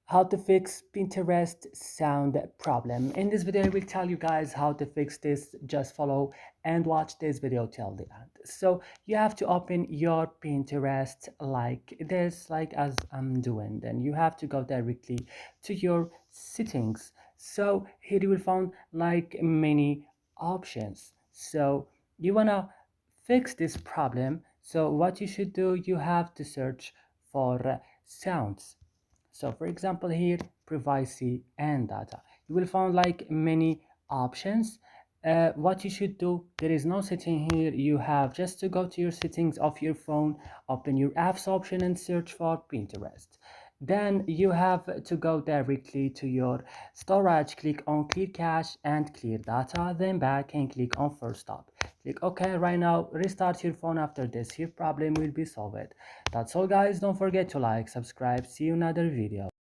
How to fix Pinterest sound problem. In this video I will tell you guys how to fix this. Just follow and watch this video till the end. So you have to open your Pinterest like this, like as I'm doing. Then you have to go directly to your settings. So here you will find like many options. So you wanna fix this problem. So what you should do, you have to search for sounds. So for example here, privacy and data. You will find like many options. What you should do, there is no setting here. You have just to go to your settings of your phone, open your apps option and search for Pinterest. Then you have to go directly to your storage, click on clear cache and clear data, then back and click on first stop. Click OK. Right now restart your phone. After this your problem will be solved. That's all guys, don't forget to like, subscribe, see you in another video.